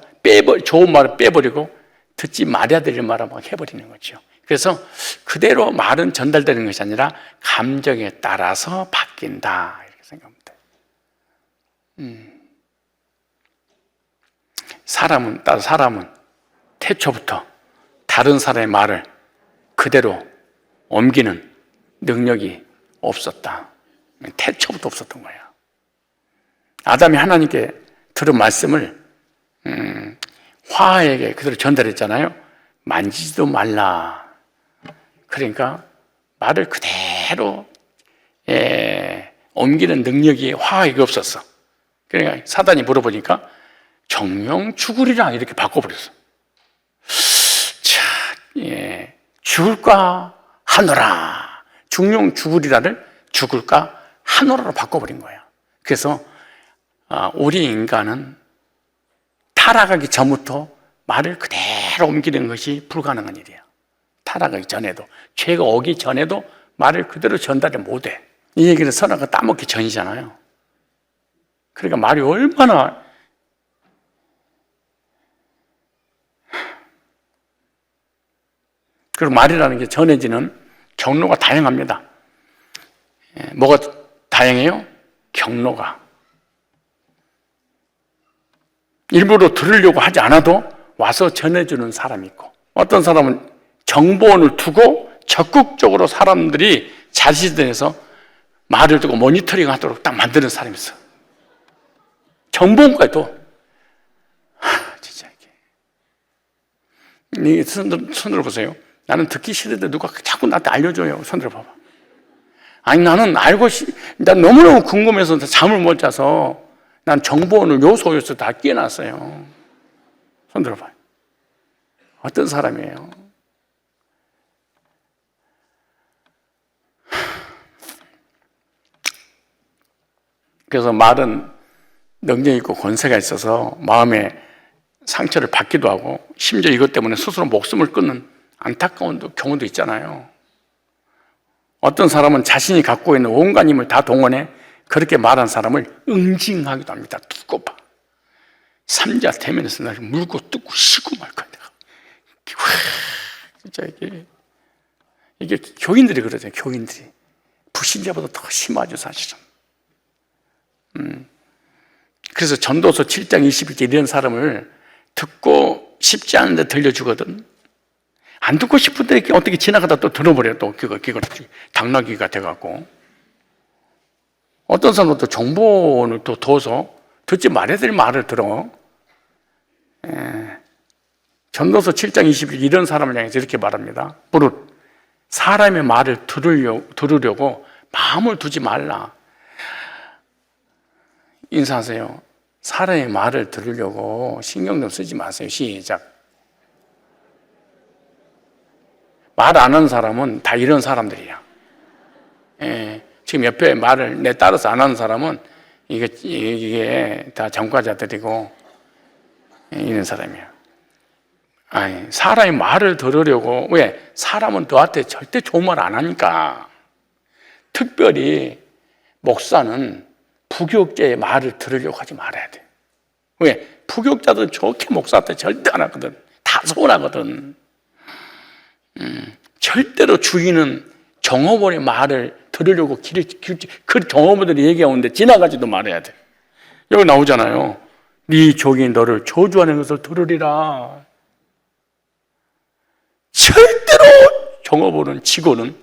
좋은 말을 빼버리고 듣지 말아야 될 말을 막 해버리는 거죠. 그래서 그대로 말은 전달되는 것이 아니라 감정에 따라서 바뀐다 이렇게 생각합니다. 사람은 태초부터 다른 사람의 말을 그대로 옮기는 능력이 없었다. 태초부터 없었던 거야. 아담이 하나님께 들은 말씀을 화에게 그대로 전달했잖아요. 만지지도 말라. 그러니까 말을 그대로 옮기는 능력이 화에게 없었어. 그러니까 사단이 물어보니까 정령 죽으리라 이렇게 바꿔버렸어. 자, 죽을까 하노라. 정령 죽으리라를 죽을까 하노라로 바꿔버린 거야. 그래서 우리 인간은 타락하기 전부터 말을 그대로 옮기는 것이 불가능한 일이야. 타락하기 전에도, 죄가 오기 전에도 말을 그대로 전달을 못해. 이 얘기는 선악과 따먹기 전이잖아요. 그러니까 말이 얼마나 그리고 말이라는 게 전해지는 경로가 다양합니다. 뭐가 다양해요? 경로가. 일부러 들으려고 하지 않아도 와서 전해주는 사람이 있고, 어떤 사람은 정보원을 두고 적극적으로 사람들이 자신에서 말을 듣고 모니터링 하도록 딱 만드는 사람이 있어. 정보원까지도. 진짜 이게 손들어 보세요. 나는 듣기 싫은데 누가 자꾸 나한테 알려줘요. 손들어 봐봐. 아니 나는 난 너무너무 궁금해서 잠을 못 자서 난 정보원을 요소 다 끼워놨어요. 손들어 봐요. 어떤 사람이에요? 그래서 말은 능력 있고 권세가 있어서 마음에 상처를 받기도 하고, 심지어 이것 때문에 스스로 목숨을 끊는 안타까운 경우도 있잖아요. 어떤 사람은 자신이 갖고 있는 온갖 힘을 다 동원해 그렇게 말한 사람을 응징하기도 합니다. 두고 봐. 삼자 대면에서 나를 물고 뜯고 쉬고 말 거야. 진짜 이게 교인들이 그러잖아요. 교인들이 불신자보다 더 심하죠, 사실은. 그래서 전도서 7장 21절 이런 사람을 듣고 싶지 않은데 들려주거든. 안 듣고 싶은데 어떻게 지나가다 또 들어버려. 또 그거 당나귀가 돼갖고. 어떤 사람은 또 정보원을 또 둬서 듣지 말아야 될 말을 들어. 전도서 7장 21절 이런 사람을 향해서 이렇게 말합니다. 무릇 사람의 말을 들으려고 마음을 두지 말라. 인사하세요. 사람의 말을 들으려고 신경 좀 쓰지 마세요. 시작. 말 안 하는 사람은 다 이런 사람들이야. 지금 옆에 말을 내 따라서 안 하는 사람은 이게 다 전과자들이고 이런 사람이야. 아니, 사람의 말을 들으려고, 왜? 사람은 너한테 절대 좋은 말 안 하니까. 특별히 목사는 부교육자의 말을 들으려고 하지 말아야 돼. 왜? 부교육자들은 좋게 목사한테 절대 안 하거든. 다 서운하거든. 절대로 주인은 정어원의 말을 들으려고 그 정어원들이 얘기하는데 지나가지도 말아야 돼. 여기 나오잖아요. 네 종이 너를 저주하는 것을 들으리라. 절대로 정어원은 치고는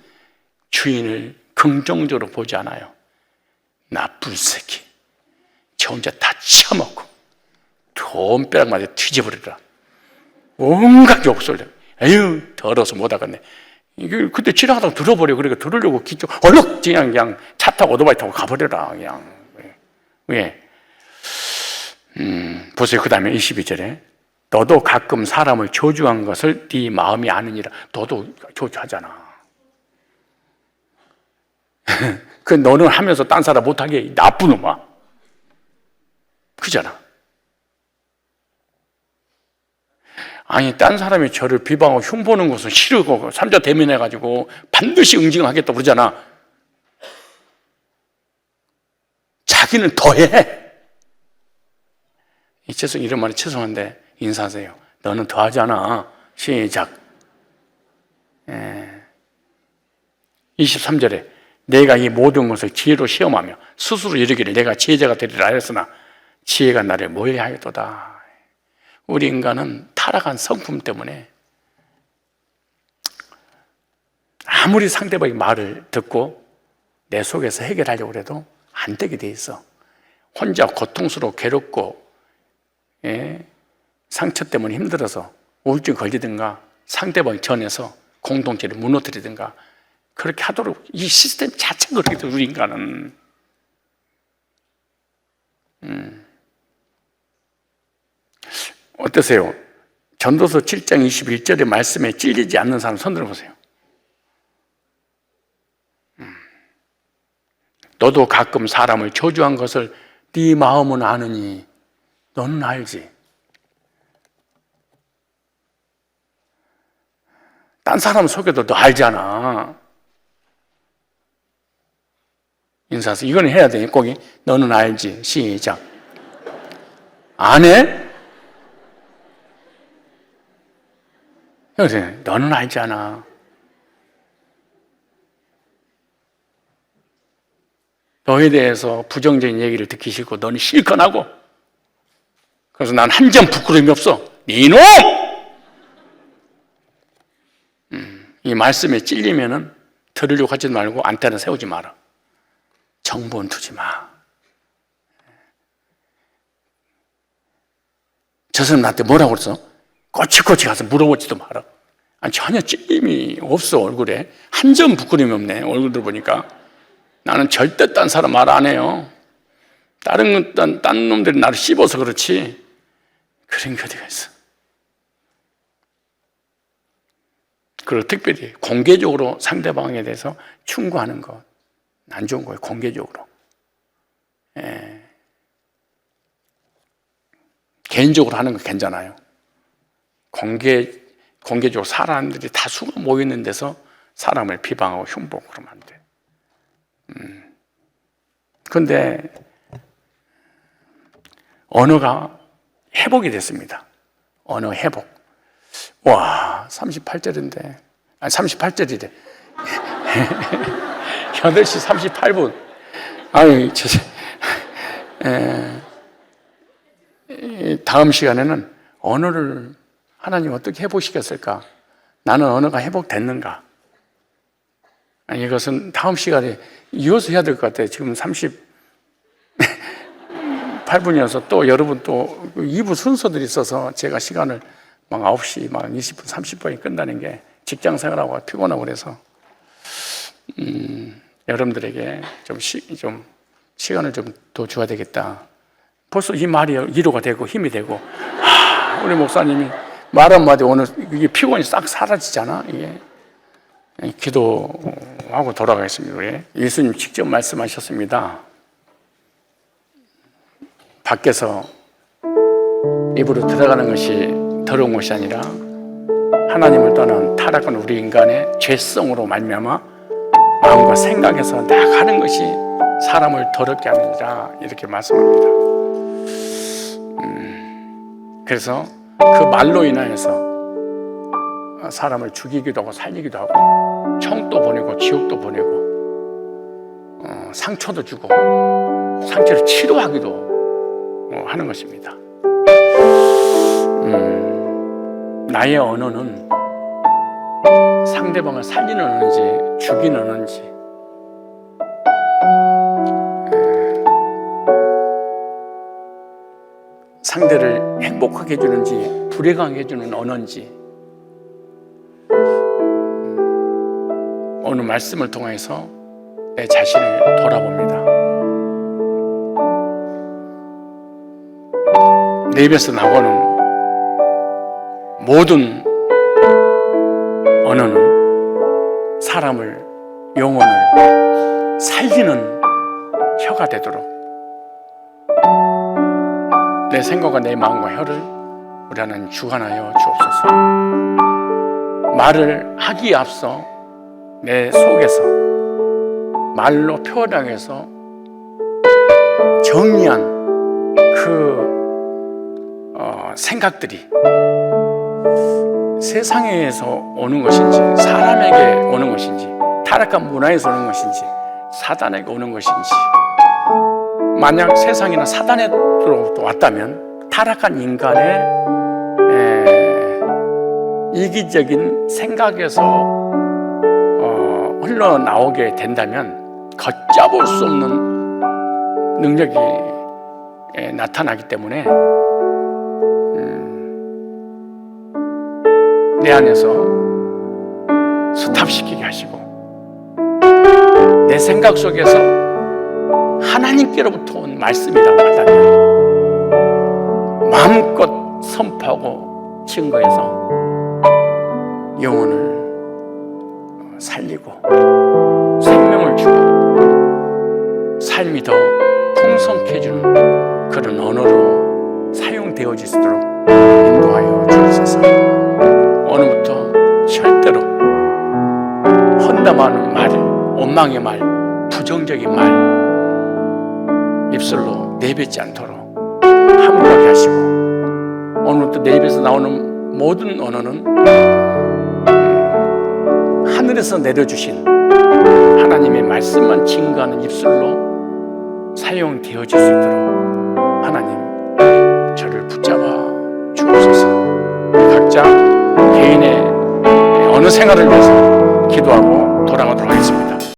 주인을 긍정적으로 보지 않아요. 나쁜 새끼. 저 혼자 다 처먹고 돈벼락 맞아 뒤집어버리라. 온갖 욕설을. 에휴, 더러워서 못하겠네. 이게 그때 지나가다가 들어버려. 그러니까 들으려고 얼른 그냥 차 타고 오토바이 타고 가버려라. 그냥. 왜? 보세요. 그 다음에 22절에 너도 가끔 사람을 저주한 것을 네 마음이 아느니라. 너도 저주하잖아. 그 너는 하면서 딴 사람 못하게 나쁜 놈아. 그잖아. 아니, 딴 사람이 저를 비방하고 흉보는 것은 싫고 삼자 대면해가지고 반드시 응징하겠다 그러잖아. 자기는 더해. 이런 말이 죄송한데 인사하세요. 너는 더하잖아. 시작. 23절에 내가 이 모든 것을 지혜로 시험하며 스스로 이르기를 내가 지혜자가 되리라 하였으나 지혜가 나를 모해하였도다. 우리 인간은 타락한 성품 때문에 아무리 상대방의 말을 듣고 내 속에서 해결하려고 해도 안 되게 돼 있어. 혼자 고통스럽고 괴롭고 상처 때문에 힘들어서 우울증 걸리든가 상대방 전해서 공동체를 무너뜨리든가 그렇게 하도록 이 시스템 자체가 그렇게 돼. 우리 인간은 어떠세요? 전도서 7장 21절의 말씀에 찔리지 않는 사람 손 들어보세요. 너도 가끔 사람을 저주한 것을 네 마음은 아느니 너는 알지. 딴 사람 속에도 너 알잖아. 인사해서 이건 해야 돼. 거기 너는 알지. 시작. 안 해? 그래, 너는 알잖아. 너에 대해서 부정적인 얘기를 듣기 싫고 너는 실컷 하고 그래서 난 한 점 부끄러움이 없어. 니놈! 이 말씀에 찔리면은 들으려고 하지 말고 안테나 세우지 마라. 정보는 두지 마. 저 사람 나한테 뭐라고 그랬어? 꼬치꼬치 가서 물어보지도 마라. 아니, 전혀 찔림이 없어, 얼굴에. 한 점 부끄러움이 없네, 얼굴들 보니까. 나는 절대 딴 사람 말 안 해요. 딴 놈들이 나를 씹어서 그렇지. 그런 게 어디가 있어. 그리고 특별히 공개적으로 상대방에 대해서 충고하는 것, 안 좋은 거예요, 공개적으로. 개인적으로 하는 건 괜찮아요. 공개적으로 사람들이 다수가 모이는 데서 사람을 비방하고 흉보고 그러면 안 돼. 그런데 언어가 회복이 됐습니다. 언어 회복. 와, 38절인데. 아니, 38절이래. 8시 38분. 아니, 다음 시간에는 언어를 하나님 어떻게 회복시켰을까? 나는 언어가 회복됐는가? 아니, 이것은 다음 시간에 이어서 해야 될 것 같아요. 지금 38분이어서 또 여러분 또 2부 순서들이 있어서 제가 시간을 막 9시, 막 20분, 30분이 끝나는 게 직장 생활하고 피곤하고 그래서, 여러분들에게 좀 시간을 좀 더 줘야 되겠다. 벌써 이 말이 위로가 되고 힘이 되고, 우리 목사님이 말 한마디 오늘 이게 피곤이 싹 사라지잖아, 이게. 기도하고 돌아가겠습니다. 우리 예수님 직접 말씀하셨습니다. 밖에서 입으로 들어가는 것이 더러운 것이 아니라 하나님을 떠난 타락한 우리 인간의 죄성으로 말미암아 마음과 생각에서 나가는 것이 사람을 더럽게 하느니라, 이렇게 말씀합니다. 그래서 그 말로 인하여서 사람을 죽이기도 하고 살리기도 하고 청도 보내고 지옥도 보내고 상처도 주고 상처를 치료하기도 하는 것입니다. 나의 언어는 상대방을 살리는 언어인지 죽이는 언어인지, 상대를 행복하게 해주는지 불행하게 해주는 언어인지, 오늘 말씀을 통해서 내 자신을 돌아봅니다. 내 입에서 나오는 모든 언어는 사람을, 영혼을 살리는 혀가 되도록 내 생각과 내 마음과 혀를 우리 하나님 주관하여 주옵소서. 말을 하기에 앞서 내 속에서 말로 표현하기 위해서 정리한 그 생각들이 세상에서 오는 것인지 사람에게 오는 것인지 타락한 문화에서 오는 것인지 사단에게 오는 것인지, 만약 세상이나 사단으로부터 왔다면 타락한 인간의 이기적인 생각에서 흘러나오게 된다면 걷잡을 수 없는 능력이 나타나기 때문에 내 안에서 수탑시키게 하시고 내 생각 속에서 하나님께로부터 온 말씀이라고 한다면 마음껏 선포하고 증거해서 영혼을 살리고 생명을 주고 삶이 더 풍성케 해주는 그런 언어로 사용되어질 수 있도록 인도하여 주옵소서. 오늘부터 절대로 험담하는 말, 원망의 말, 부정적인 말 입술로 내뱉지 않도록 함부하게 하시고, 오늘부터 내 입에서 나오는 모든 언어는 하늘에서 내려주신 하나님의 말씀만 증거하는 입술로 사용되어질 수 있도록 하나님 저를 붙잡아 주옵소서. 각자 개인의 어느 생활을 위해서 기도하고 돌아가도록 하겠습니다.